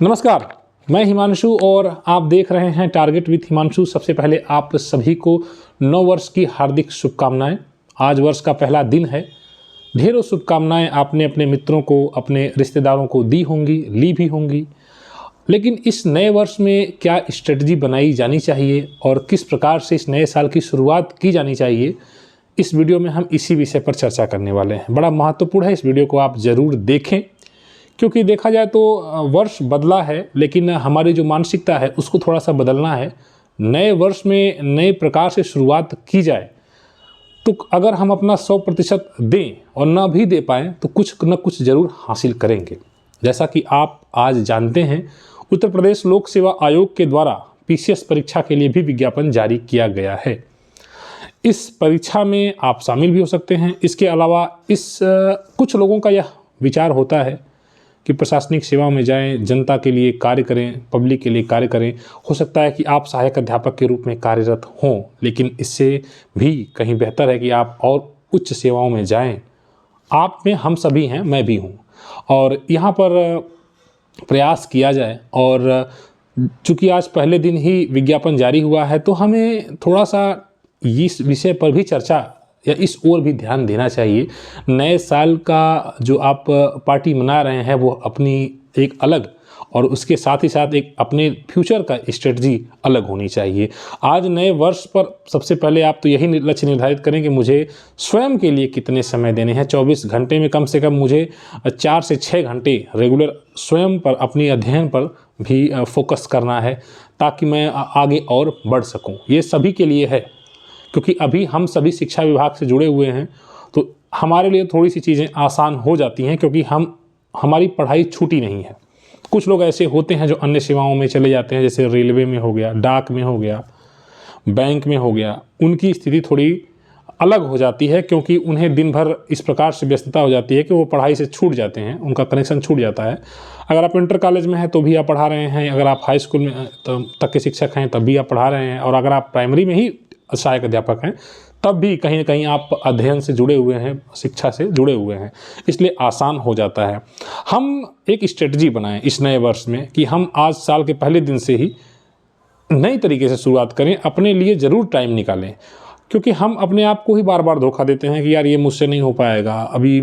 नमस्कार, मैं हिमांशु और आप देख रहे हैं टारगेट विथ हिमांशु। सबसे पहले आप सभी को नव वर्ष की हार्दिक शुभकामनाएं। आज वर्ष का पहला दिन है। ढेरों शुभकामनाएं आपने अपने मित्रों को, अपने रिश्तेदारों को दी होंगी, ली भी होंगी। लेकिन इस नए वर्ष में क्या स्ट्रेटजी बनाई जानी चाहिए और किस प्रकार से इस नए साल की शुरुआत की जानी चाहिए, इस वीडियो में हम इसी विषय पर चर्चा करने वाले हैं। बड़ा महत्वपूर्ण है, इस वीडियो को आप ज़रूर देखें, क्योंकि देखा जाए तो वर्ष बदला है, लेकिन हमारी जो मानसिकता है उसको थोड़ा सा बदलना है। नए वर्ष में नए प्रकार से शुरुआत की जाए तो अगर हम अपना 100% दें और ना भी दे पाएँ तो कुछ न कुछ ज़रूर हासिल करेंगे। जैसा कि आप आज जानते हैं, उत्तर प्रदेश लोक सेवा आयोग के द्वारा PCS परीक्षा के लिए भी विज्ञापन जारी किया गया है। इस परीक्षा में आप शामिल भी हो सकते हैं। इसके अलावा कुछ लोगों का यह विचार होता है कि प्रशासनिक सेवा में जाएं, जनता के लिए कार्य करें, पब्लिक के लिए कार्य करें। हो सकता है कि आप सहायक अध्यापक के रूप में कार्यरत हों, लेकिन इससे भी कहीं बेहतर है कि आप और उच्च सेवाओं में जाएं। आप में हम सभी हैं, मैं भी हूं, और यहाँ पर प्रयास किया जाए। और चूँकि आज पहले दिन ही विज्ञापन जारी हुआ है, तो हमें थोड़ा सा इस विषय पर भी चर्चा या इस ओर भी ध्यान देना चाहिए। नए साल का जो आप पार्टी मना रहे हैं वो अपनी एक अलग, और उसके साथ ही साथ एक अपने फ्यूचर का स्ट्रेटजी अलग होनी चाहिए। आज नए वर्ष पर सबसे पहले आप तो यही लक्ष्य निर्धारित करें कि मुझे स्वयं के लिए कितने समय देने हैं। 24 घंटे में कम से कम मुझे 4 से 6 घंटे रेगुलर स्वयं पर, अपनी अध्ययन पर भी फोकस करना है, ताकि मैं आगे और बढ़ सकूँ। ये सभी के लिए है, क्योंकि अभी हम सभी शिक्षा विभाग से जुड़े हुए हैं, तो हमारे लिए थोड़ी सी चीज़ें आसान हो जाती हैं, क्योंकि हमारी पढ़ाई छूटी नहीं है। कुछ लोग ऐसे होते हैं जो अन्य सेवाओं में चले जाते हैं, जैसे रेलवे में हो गया, डाक में हो गया, बैंक में हो गया। उनकी स्थिति थोड़ी अलग हो जाती है, क्योंकि उन्हें दिन भर इस प्रकार से व्यस्तता हो जाती है कि वो पढ़ाई से छूट जाते हैं, उनका कनेक्शन छूट जाता है। अगर आप इंटर कॉलेज में हैं तो भी आप पढ़ा रहे हैं, अगर आप हाई स्कूल में तक के शिक्षक हैं तब भी आप पढ़ा रहे हैं, और अगर आप प्राइमरी में ही सहायक अध्यापक हैं तब भी कहीं ना कहीं आप अध्ययन से जुड़े हुए हैं, शिक्षा से जुड़े हुए हैं। इसलिए आसान हो जाता है। हम एक स्ट्रेटजी बनाएं इस नए वर्ष में कि हम आज साल के पहले दिन से ही नई तरीके से शुरुआत करें, अपने लिए ज़रूर टाइम निकालें। क्योंकि हम अपने आप को ही बार बार धोखा देते हैं कि यार ये मुझसे नहीं हो पाएगा, अभी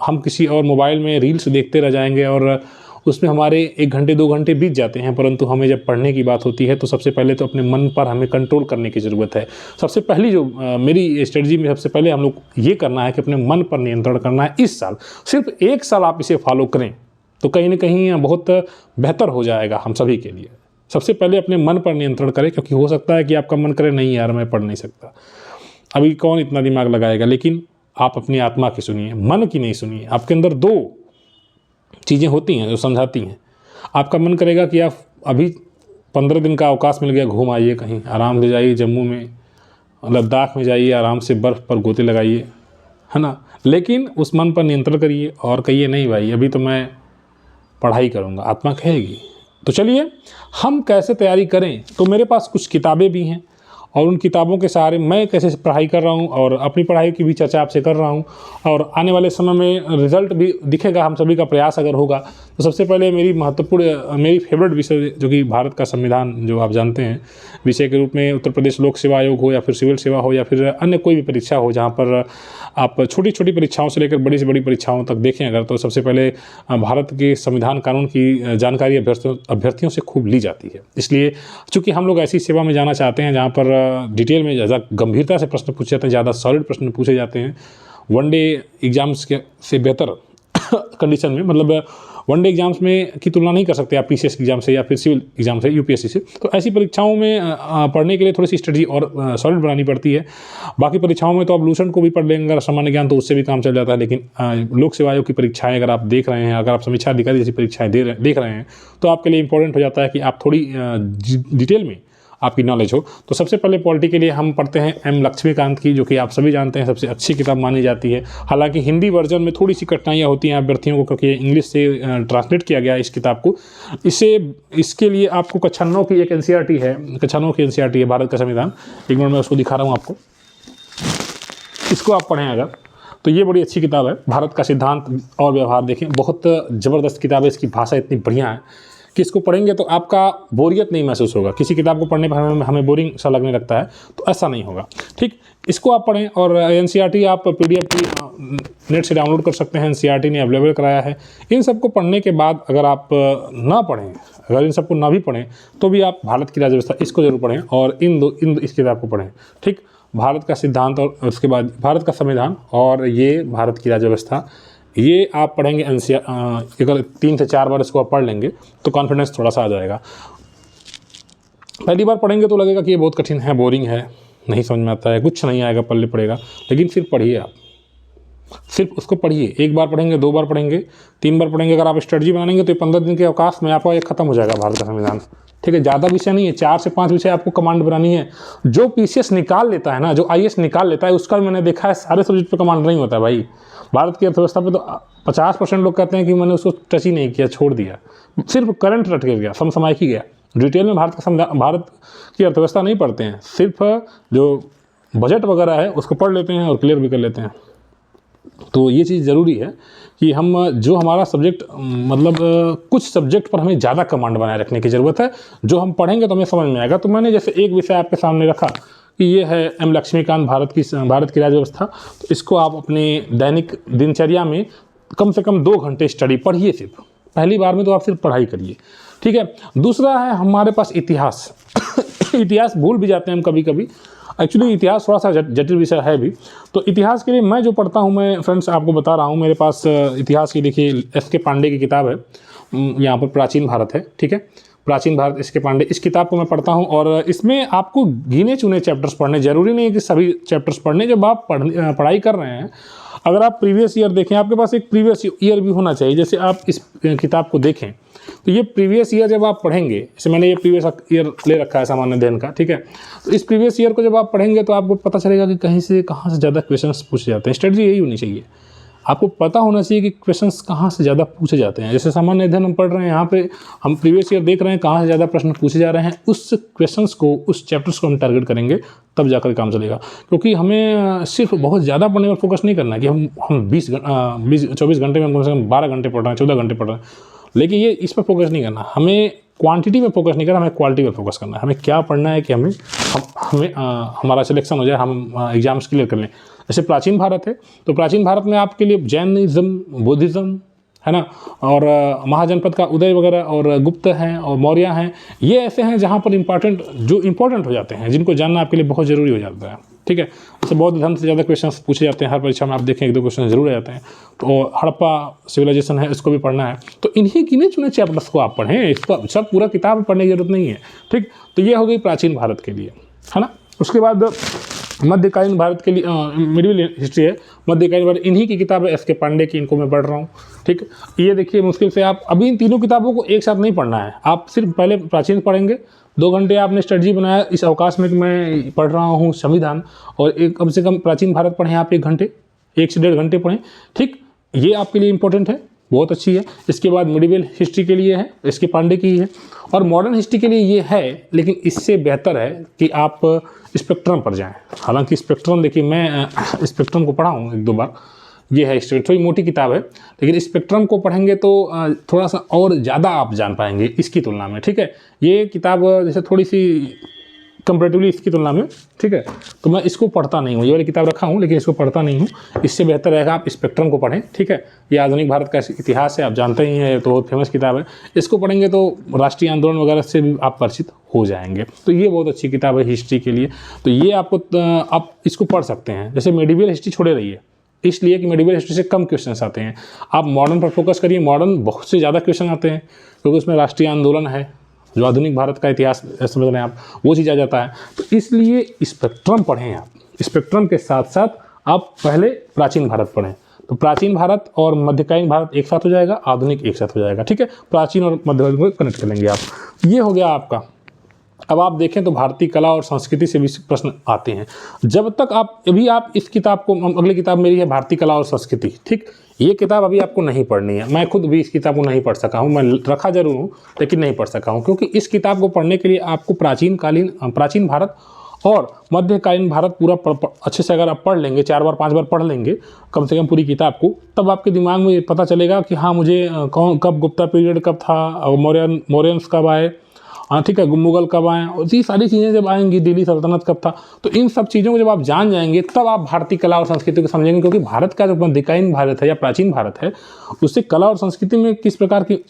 हम किसी और मोबाइल में रील्स देखते रह जाएंगे और उसमें हमारे 1 घंटे 2 घंटे बीत जाते हैं। परंतु हमें जब पढ़ने की बात होती है तो सबसे पहले तो अपने मन पर हमें कंट्रोल करने की ज़रूरत है। सबसे पहली जो मेरी स्ट्रेटजी में सबसे पहले हम लोग ये करना है कि अपने मन पर नियंत्रण करना है। इस साल सिर्फ 1 साल आप इसे फॉलो करें तो कहीं ना कहीं बहुत बेहतर हो जाएगा हम सभी के लिए। सबसे पहले अपने मन पर नियंत्रण करें, क्योंकि हो सकता है कि आपका मन करे नहीं यार मैं पढ़ नहीं सकता, अभी कौन इतना दिमाग लगाएगा। लेकिन आप अपनी आत्मा की सुनिए, मन की नहीं सुनिए। आपके अंदर 2 चीज़ें होती हैं जो समझाती हैं। आपका मन करेगा कि आप अभी 15 दिन का अवकाश मिल गया, घूम आइए, कहीं आराम से जाइए, जम्मू में, लद्दाख में जाइए, आराम से बर्फ़ पर गोते लगाइए, है ना। लेकिन उस मन पर नियंत्रण करिए और कहिए नहीं भाई अभी तो मैं पढ़ाई करूँगा। आत्मा कहेगी। तो चलिए हम कैसे तैयारी करें। तो मेरे पास कुछ किताबें भी हैं और उन किताबों के सहारे मैं कैसे पढ़ाई कर रहा हूँ और अपनी पढ़ाई की भी चर्चा आपसे कर रहा हूँ। और आने वाले समय में रिज़ल्ट भी दिखेगा, हम सभी का प्रयास अगर होगा। तो सबसे पहले मेरी फेवरेट विषय जो कि भारत का संविधान, जो आप जानते हैं, विषय के रूप में उत्तर प्रदेश लोक सेवा आयोग हो या फिर सिविल सेवा हो या फिर अन्य कोई भी परीक्षा हो, जहाँ पर आप छोटी छोटी परीक्षाओं से लेकर बड़ी से बड़ी परीक्षाओं तक देखें अगर, तो सबसे पहले भारत के संविधान कानून की जानकारी अभ्यर्थियों से खूब ली जाती है। इसलिए चूँकि हम लोग ऐसी सेवा में जाना चाहते हैं जहाँ पर डिटेल में ज़्यादा गंभीरता से प्रश्न पूछे जाते हैं, ज़्यादा सॉलिड प्रश्न पूछे जाते हैं, वनडे एग्जाम्स से बेहतर कंडीशन में, मतलब वनडे एग्जाम्स में की तुलना नहीं कर सकते आप PCS एग्जाम से या फिर सिविल एग्जाम से, UPSC से। तो ऐसी परीक्षाओं में पढ़ने के लिए थोड़ी सी स्ट्रेटजी और सॉलिड बनानी पड़ती है। बाकी परीक्षाओं में तो आप लूसेंट को भी पढ़ लेंगे अगर सामान्य ज्ञान, तो उससे भी काम चल जाता है। लेकिन लोक सेवा आयोग की परीक्षाएं अगर आप देख रहे हैं, अगर आप समीक्षा अधिकारी जैसी परीक्षाएं देख रहे हैं, तो आपके लिए इंपॉर्टेंट हो जाता है कि आप थोड़ी डिटेल में आपकी नॉलेज हो। तो सबसे पहले पॉलिटी के लिए हम पढ़ते हैं M लक्ष्मीकांत की, जो कि आप सभी जानते हैं सबसे अच्छी किताब मानी जाती है। हालांकि हिंदी वर्जन में थोड़ी सी कठिनाइयाँ होती हैं अभ्यर्थियों को, क्योंकि इंग्लिश से ट्रांसलेट किया गया है इस किताब को। इसके लिए आपको कक्षा 9 की एक NCERT है, कक्षा 9 की NCERT है भारत का संविधान। एक मिनट में उसको दिखा रहा हूँ आपको, इसको आप पढ़ें अगर, तो ये बड़ी अच्छी किताब है। भारत का सिद्धांत और व्यवहार देखें, बहुत ज़बरदस्त किताब है। इसकी भाषा इतनी बढ़िया है कि इसको पढ़ेंगे तो आपका बोरियत नहीं महसूस होगा। किसी किताब को पढ़ने पर हमें बोरिंग सा लगने लगता है, तो ऐसा नहीं होगा। ठीक, इसको आप पढ़ें। और एनसीईआरटी आप PDF की नेट से डाउनलोड कर सकते हैं, एनसीईआरटी ने अवेलेबल कराया है। इन सबको पढ़ने के बाद अगर आप ना पढ़ें, अगर इन सबको ना भी पढ़ें तो भी आप भारत की राज्य व्यवस्था इसको जरूर पढ़ें और इस किताब को पढ़ें। ठीक, भारत का सिद्धांत और उसके बाद भारत का संविधान और ये भारत की राज्य व्यवस्था, ये आप पढ़ेंगे अगर 3 से 4 बार इसको आप पढ़ लेंगे तो कॉन्फिडेंस थोड़ा सा आ जाएगा। पहली बार पढ़ेंगे तो लगेगा कि ये बहुत कठिन है, बोरिंग है, नहीं समझ में आता है, कुछ नहीं आएगा, पल्ले पड़ेगा। लेकिन सिर्फ पढ़िए, आप सिर्फ उसको पढ़िए। 1 बार पढ़ेंगे, 2 बार पढ़ेंगे, 3 बार पढ़ेंगे। अगर आप स्ट्रेटजी बनाएंगे तो 15 दिन के अवकाश में आपका ये खत्म हो जाएगा भारत का संविधान। ठीक है, ज़्यादा विषय नहीं है, 4 से 5 विषय आपको कमांड बनानी है। जो PCS निकाल लेता है ना, जो IAS निकाल लेता है, उसका मैंने देखा है सारे सब्जेक्ट पे कमांड नहीं होता है भाई। भारत की अर्थव्यवस्था पे तो 50% लोग कहते हैं कि मैंने उसको टच ही नहीं किया, छोड़ दिया, सिर्फ करंट रट के गया, समसामयिक ही गया। डिटेल में भारत की अर्थव्यवस्था नहीं पढ़ते हैं, सिर्फ जो बजट वगैरह है उसको पढ़ लेते हैं और क्लियर भी कर लेते हैं। तो ये चीज़ ज़रूरी है कि हम जो हमारा सब्जेक्ट मतलब कुछ सब्जेक्ट पर हमें ज़्यादा कमांड बनाए रखने की ज़रूरत है। जो हम पढ़ेंगे तो हमें समझ में आएगा। तो मैंने जैसे एक विषय आपके सामने रखा कि ये है M लक्ष्मीकांत, भारत की राज्य व्यवस्था। तो इसको आप अपने दैनिक दिनचर्या में कम से कम 2 घंटे स्टडी पढ़िए। सिर्फ पहली बार में तो आप सिर्फ पढ़ाई करिए। ठीक है, दूसरा है हमारे पास इतिहास। इतिहास भूल भी जाते हैं हम कभी कभी। एक्चुअली इतिहास थोड़ा सा जटिल विषय है भी। तो इतिहास के लिए मैं जो पढ़ता हूँ, मैं फ्रेंड्स आपको बता रहा हूँ, मेरे पास इतिहास की देखिए SK पांडे की किताब है, यहाँ पर प्राचीन भारत है। ठीक है, प्राचीन भारत SK पांडे, इस किताब को मैं पढ़ता हूँ। और इसमें आपको गिने चुने चैप्टर्स पढ़ने, जरूरी नहीं है कि सभी चैप्टर्स पढ़ने। जब आप पढ़ाई कर रहे हैं, अगर आप प्रीवियस ईयर देखें, आपके पास एक प्रीवियस ईयर भी होना चाहिए। जैसे आप इस किताब को देखें तो ये प्रीवियस ईयर जब आप पढ़ेंगे, जैसे मैंने ये प्रीवियस ईयर ले रखा है सामान्य अध्ययन का। ठीक है, तो इस प्रीवियस ईयर को जब आप पढ़ेंगे तो आपको पता चलेगा कि कहाँ से ज़्यादा क्वेश्चंस पूछे जाते हैं। स्ट्रेटजी यही होनी चाहिए, आपको पता होना चाहिए कि क्वेश्चंस कहाँ से ज़्यादा पूछे जाते हैं। जैसे सामान्य अध्ययन हम पढ़ रहे हैं, यहाँ पे हम प्रीवियस ईयर देख रहे हैं कहाँ से ज़्यादा प्रश्न पूछे जा रहे हैं। उस क्वेश्चंस को, उस चैप्टर्स को हम टारगेट करेंगे, तब जाकर काम चलेगा। क्योंकि हमें सिर्फ बहुत ज़्यादा पढ़ने पर फोकस नहीं करना है कि हम 24 घंटे में हम कम से कम 12 घंटे पढ़ रहे हैं, 14 घंटे पढ़ रहे हैं। लेकिन ये इस पर फोकस नहीं करना, हमें क्वांटिटी में फोकस नहीं करना, हमें क्वालिटी पर फोकस करना है। हमें क्या पढ़ना है कि हमारा सिलेक्शन हो जाए, हम एग्जाम्स क्लियर कर लें। जैसे प्राचीन भारत है, तो प्राचीन भारत में आपके लिए जैनिज्म, बुद्धिज़्म है ना, और महाजनपद का उदय वगैरह, और गुप्त हैं और मौर्य हैं। ये ऐसे हैं जहाँ पर इम्पॉर्टेंट हो जाते हैं, जिनको जानना आपके लिए बहुत ज़रूरी हो जाता है। ठीक है, जैसे बौद्ध धर्म से ज़्यादा क्वेश्चन पूछे जाते हैं हर परीक्षा में, आप देखें 1-2 क्वेश्चन जरूर आ जाते हैं। तो हड़प्पा सिविलाइजेशन है, इसको भी पढ़ना है। तो इन्हीं गिने चुने चैप्टर्स को आप पढ़ें, इसका सब पूरा किताब पढ़ने की जरूरत नहीं है। ठीक, तो ये हो गई प्राचीन भारत के लिए, है ना। उसके बाद मध्यकालीन भारत के लिए मिडिवल हिस्ट्री है, मध्यकालीन भारत, इन्हीं की किताब है SK पांडे की, इनको मैं पढ़ रहा हूँ। ठीक, ये देखिए मुश्किल से आप अभी इन तीनों किताबों को एक साथ नहीं पढ़ना है। आप सिर्फ पहले प्राचीन पढ़ेंगे, 2 घंटे आपने स्ट्रेटजी बनाया इस अवकाश में कि मैं पढ़ रहा हूँ संविधान, और कम से कम प्राचीन भारत पढ़ें आप 1 घंटे, 1 से 1.5 घंटे पढ़ें। ठीक, ये आपके लिए इंपॉर्टेंट है, बहुत अच्छी है। इसके बाद मिडिवल हिस्ट्री के लिए है, SK पांडे की है, और मॉडर्न हिस्ट्री के लिए ये है। लेकिन इससे बेहतर है कि आप स्पेक्ट्रम पर जाएं। हालांकि स्पेक्ट्रम देखिए, मैं स्पेक्ट्रम को पढ़ा हूँ 1-2 बार, ये है थोड़ी मोटी किताब है, लेकिन स्पेक्ट्रम को पढ़ेंगे तो थोड़ा सा और ज़्यादा आप जान पाएंगे इसकी तुलना में। ठीक है, ये किताब जैसे थोड़ी सी कंपेरेटिवली इसकी तुलना में, ठीक है, तो मैं इसको पढ़ता नहीं हूँ। ये वाली किताब रखा हूँ लेकिन इसको पढ़ता नहीं हूँ। इससे बेहतर रहेगा आप स्पेक्ट्रम को पढ़ें। ठीक है, ये आधुनिक भारत का इतिहास है, आप जानते ही हैं, तो बहुत फेमस किताब है। इसको पढ़ेंगे तो राष्ट्रीय आंदोलन वगैरह से भी आप परिचित हो जाएंगे। तो ये बहुत अच्छी किताब है हिस्ट्री के लिए। तो ये आप इसको पढ़ सकते हैं। जैसे मेडिवल हिस्ट्री छोड़े रहिए, इसलिए कि मेडिवल हिस्ट्री से कम क्वेश्चन आते हैं। आप मॉडर्न पर फोकस करिए, मॉडर्न बहुत से ज़्यादा क्वेश्चन आते हैं, क्योंकि उसमें राष्ट्रीय आंदोलन है, जो आधुनिक भारत का इतिहास समझ रहे हैं आप, वो चीज़ आ जाता है। तो इसलिए स्पेक्ट्रम पढ़ें आप। स्पेक्ट्रम के साथ साथ आप पहले प्राचीन भारत पढ़ें, तो प्राचीन भारत और मध्यकालीन भारत एक साथ हो जाएगा, आधुनिक एक साथ हो जाएगा। ठीक है, प्राचीन और मध्यकालीन को कनेक्ट कर लेंगे आप। ये हो गया आपका। अब आप देखें तो भारतीय कला और संस्कृति से भी प्रश्न आते हैं। जब तक आप इस किताब को, अगली किताब मेरी है भारतीय कला और संस्कृति। ठीक, ये किताब अभी आपको नहीं पढ़नी है। मैं खुद भी इस किताब को नहीं पढ़ सका हूँ, मैं रखा जरूर हूँ लेकिन नहीं पढ़ सका हूँ, क्योंकि इस किताब को पढ़ने के लिए आपको प्राचीन भारत और मध्यकालीन भारत पूरा अच्छे से अगर आप पढ़ लेंगे, 4 बार 5 बार पढ़ लेंगे कम से कम पूरी किताब को, तब आपके दिमाग में पता चलेगा कि हाँ मुझे कब गुप्ता पीरियड कब था, मौर्यंस कब आए, हाँ ठीक है, मुगल कब आए, और ये सारी चीज़ें जब आएंगी, दिल्ली सल्तनत कब था, तो इन सब चीज़ों को जब आप जान जाएंगे तब आप भारतीय कला और संस्कृति को समझेंगे। क्योंकि भारत का जो मध्यकालीन भारत है या प्राचीन भारत है, उससे कला और संस्कृति में किस प्रकार की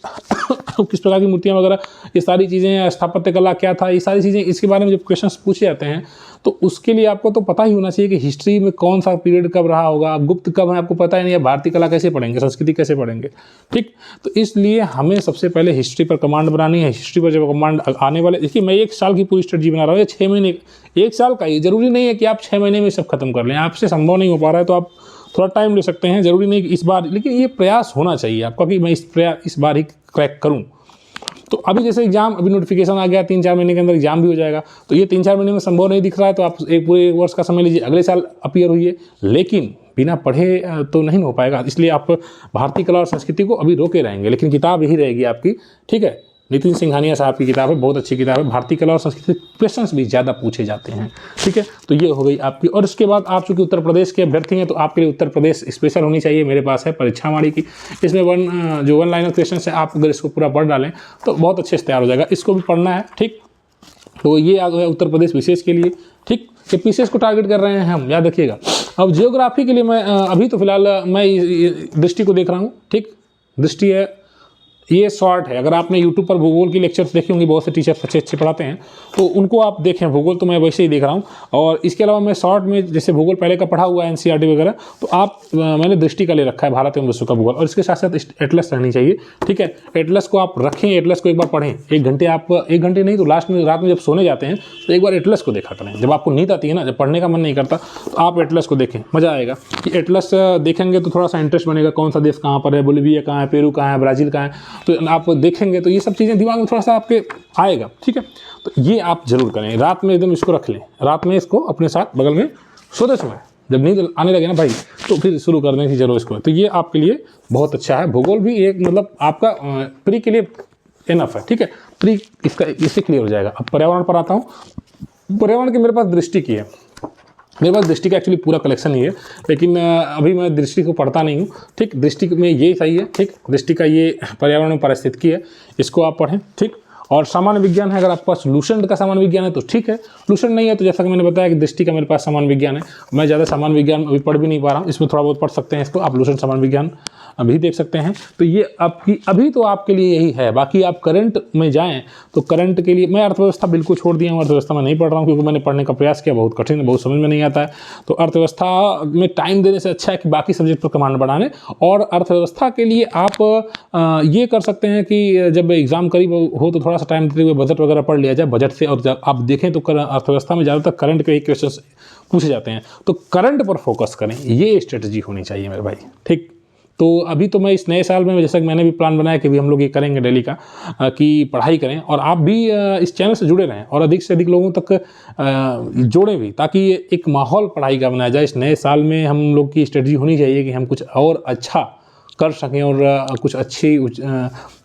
मूर्तियाँ वगैरह, ये सारी चीज़ें, स्थापत्य कला क्या था, ये सारी चीज़ें, इसके बारे में जब क्वेश्चंस पूछे जाते हैं तो उसके लिए आपको तो पता ही होना चाहिए कि हिस्ट्री में कौन सा पीरियड कब रहा होगा। आप गुप्त कब है आपको पता ही नहीं है, भारतीय कला कैसे पढ़ेंगे, संस्कृति कैसे पढ़ेंगे, ठीक। तो इसलिए हमें सबसे पहले हिस्ट्री पर कमांड बनानी है। हिस्ट्री पर जब कमांड आने वाले, देखिए मैं 1 साल की पूरी स्ट्रेटजी बना रहा हूँ, 6 महीने, 1 साल का ही, जरूरी नहीं है कि आप 6 महीने में सब खत्म कर लें, आपसे संभव नहीं हो पा रहा है तो आप थोड़ा टाइम ले सकते हैं, जरूरी नहीं कि इस बार, लेकिन ये प्रयास होना चाहिए आपका कि मैं इस बार ही क्रैक करूँ। तो अभी जैसे एग्जाम, अभी नोटिफिकेशन आ गया, 3-4 महीने के अंदर एग्जाम भी हो जाएगा, तो ये 3-4 महीने में संभव नहीं दिख रहा है, तो आप एक पूरे वर्ष का समय लीजिए, अगले साल अपीयर हुई है, लेकिन बिना पढ़े तो नहीं हो पाएगा। इसलिए आप भारतीय कला और संस्कृति को अभी रोके रहेंगे, लेकिन किताब यही रहेगी आपकी, ठीक है। नितिन सिंघानिया साहब की किताब है, बहुत अच्छी किताब है। भारतीय कला और संस्कृति क्वेश्चंस भी ज़्यादा पूछे जाते हैं, ठीक है। तो ये हो गई आपकी। और इसके बाद आप चूँकि उत्तर प्रदेश के अभ्यर्थी हैं, तो आपके लिए उत्तर प्रदेश स्पेशल होनी चाहिए, मेरे पास है परीक्षावाणी की। इसमें 1 लाइनर क्वेश्चन है, आप अगर इसको पूरा पढ़ डालें तो बहुत अच्छे से तैयार हो जाएगा, इसको भी पढ़ना है, ठीक। तो ये आ गया उत्तर प्रदेश विशेष के लिए, ठीक। कि पीसीएस को टारगेट कर रहे हैं हम, याद रखिएगा। अब जियोग्राफी के लिए मैं अभी तो फिलहाल मैं दृष्टि को देख रहा हूँ, ठीक। दृष्टि है, ये शॉर्ट है। अगर आपने यूट्यूब पर भूगोल की लेक्चर्स देखे होंगे, बहुत से टीचर्स अच्छे पढ़ाते हैं, तो उनको आप देखें। भूगोल तो मैं वैसे ही देख रहा हूँ, और इसके अलावा मैं शॉर्ट में जैसे भूगोल पहले का पढ़ा हुआ है, एनसीईआरटी वगैरह, तो आप मैंने दृष्टि का ले रखा है, भारत एवं विश्व का भूगोल, और इसके साथ साथ एटलस रहनी चाहिए, ठीक है। एटलस को आप रखें, एटलस को एक बार पढ़ें, 1 घंटे, आप 1 घंटे नहीं तो लास्ट में रात में जब सोने जाते हैं तो एक बार एटलस को देखा करें। जब आपको नींद आती है ना, जब पढ़ने का मन नहीं करता, तो आप एटलस को देखें, मज़ा आएगा। कि एटलस देखेंगे तो थोड़ा सा इंटरेस्ट बनेगा, कौन सा देश कहाँ पर है, बोलिविया कहाँ है, पेरू कहाँ है, ब्राज़ील कहाँ है, तो आप देखेंगे तो ये सब चीज़ें दिमाग में थोड़ा सा आपके आएगा, ठीक है। तो ये आप जरूर करें, रात में एकदम इसको रख लें, रात में इसको अपने साथ बगल में सोते समय, जब नींद आने लगे ना भाई, तो फिर शुरू कर दें कि चलो इसको। तो ये आपके लिए बहुत अच्छा है। भूगोल भी एक मतलब आपका प्री के लिए इनफ है, ठीक है। प्री इसका इससे क्लियर हो जाएगा। अब पर्यावरण पर आता हूँ। पर्यावरण की मेरे पास दृष्टि की है, मेरे पास दृष्टि का एक्चुअली पूरा कलेक्शन ही है, लेकिन अभी मैं दृष्टि को पढ़ता नहीं हूँ, ठीक। दृष्टि में ये सही है, ठीक। दृष्टि का ये पर्यावरण में पारिस्थितिकी है, इसको आप पढ़ें, ठीक। और सामान्य विज्ञान है, अगर आपके पास लूसेंट का सामान्य विज्ञान है तो ठीक है, लूसेंट नहीं है तो जैसा कि मैंने बताया कि दृष्टि का मेरे पास सामान्य विज्ञान है। मैं ज़्यादा सामान्य विज्ञान अभी पढ़ भी नहीं पा रहा हूँ, इसमें थोड़ा बहुत पढ़ सकते हैं इसको आप, लूसेंट सामान्य विज्ञान अभी देख सकते हैं। तो ये आपकी अभी तो आपके लिए यही है। बाकी आप करंट में जाएं तो करंट के लिए मैं अर्थव्यवस्था बिल्कुल छोड़ दिया हूँ, अर्थव्यवस्था में नहीं पढ़ रहा हूँ, क्योंकि मैंने पढ़ने का प्रयास किया, बहुत कठिन है, बहुत समझ में नहीं आता है। तो अर्थव्यवस्था में टाइम देने से अच्छा है कि बाकी सब्जेक्ट पर कमांड बढ़ाने। और अर्थव्यवस्था के लिए आप ये कर सकते हैं कि जब एग्जाम करीब हो तो थोड़ा सा टाइम देते हुए बजट वगैरह पढ़ लिया जाए, बजट से। और जब आप देखें तो अर्थव्यवस्था में ज़्यादातर करंट के ही क्वेश्चन पूछे जाते हैं, तो करंट पर फोकस करें, ये स्ट्रेटजी होनी चाहिए मेरे भाई, ठीक। तो अभी तो मैं इस नए साल में, जैसा कि मैंने भी प्लान बनाया कि भी हम लोग ये करेंगे डेली का, कि पढ़ाई करें, और आप भी इस चैनल से जुड़े रहें और अधिक से अधिक लोगों तक जोड़ें भी, ताकि एक माहौल पढ़ाई का बनाया जाए। इस नए साल में हम लोग की स्ट्रेटजी होनी चाहिए कि हम कुछ और अच्छा कर सकें और कुछ अच्छी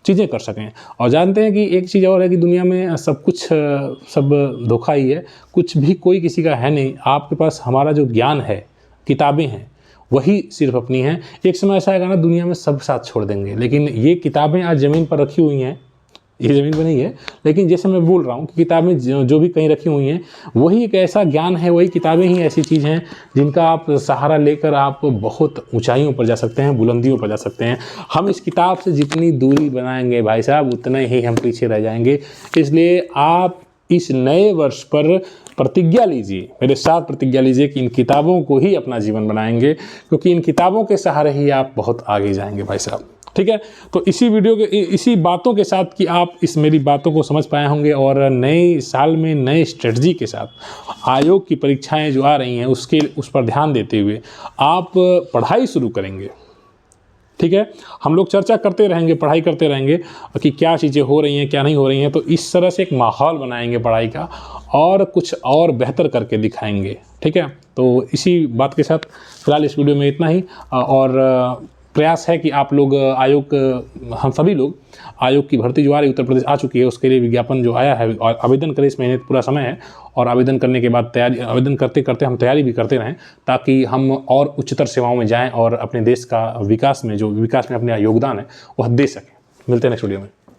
चीज़ें कर सकें। और जानते हैं कि एक चीज़ और है कि दुनिया में सब कुछ सब धोखा ही है, कुछ भी कोई किसी का है नहीं। आपके पास हमारा जो ज्ञान है, किताबें हैं, वही सिर्फ अपनी हैं। एक समय ऐसा आएगा ना, दुनिया में सब साथ छोड़ देंगे, लेकिन ये किताबें आज ज़मीन पर रखी हुई हैं, ये ज़मीन पर नहीं है, लेकिन जैसे मैं बोल रहा हूँ कि किताबें जो भी कहीं रखी हुई हैं, वही एक ऐसा ज्ञान है, वही किताबें ही ऐसी चीज़ हैं जिनका आप सहारा लेकर आप बहुत ऊंचाइयों पर जा सकते हैं, बुलंदियों पर जा सकते हैं। हम इस किताब से जितनी दूरी बनाएंगे भाई साहब, उतने ही हम पीछे रह जाएंगे। इसलिए आप इस नए वर्ष पर प्रतिज्ञा लीजिए, मेरे साथ प्रतिज्ञा लीजिए कि इन किताबों को ही अपना जीवन बनाएंगे, क्योंकि इन किताबों के सहारे ही आप बहुत आगे जाएंगे भाई साहब, ठीक है। तो इसी वीडियो के इसी बातों के साथ कि आप इस मेरी बातों को समझ पाए होंगे, और नए साल में नए स्ट्रेटजी के साथ आयोग की परीक्षाएं जो आ रही हैं उस पर ध्यान देते हुए आप पढ़ाई शुरू करेंगे, ठीक है। हम लोग चर्चा करते रहेंगे, पढ़ाई करते रहेंगे कि क्या चीज़ें हो रही हैं, क्या नहीं हो रही हैं। तो इस तरह से एक माहौल बनाएंगे पढ़ाई का, और कुछ और बेहतर करके दिखाएंगे, ठीक है। तो इसी बात के साथ फिलहाल इस वीडियो में इतना ही, और प्रयास है कि आप लोग आयोग, हम सभी लोग आयोग की भर्ती जो आ रही उत्तर प्रदेश आ चुकी है, उसके लिए विज्ञापन जो आया है आवेदन करें। इस महीने पूरा समय है और आवेदन करने के बाद आवेदन करते करते हम तैयारी भी करते रहें, ताकि हम और उच्चतर सेवाओं में जाएं और अपने देश का विकास में, जो विकास में अपना योगदान है वह दे सकें। मिलते हैं नेक्स्ट वीडियो में।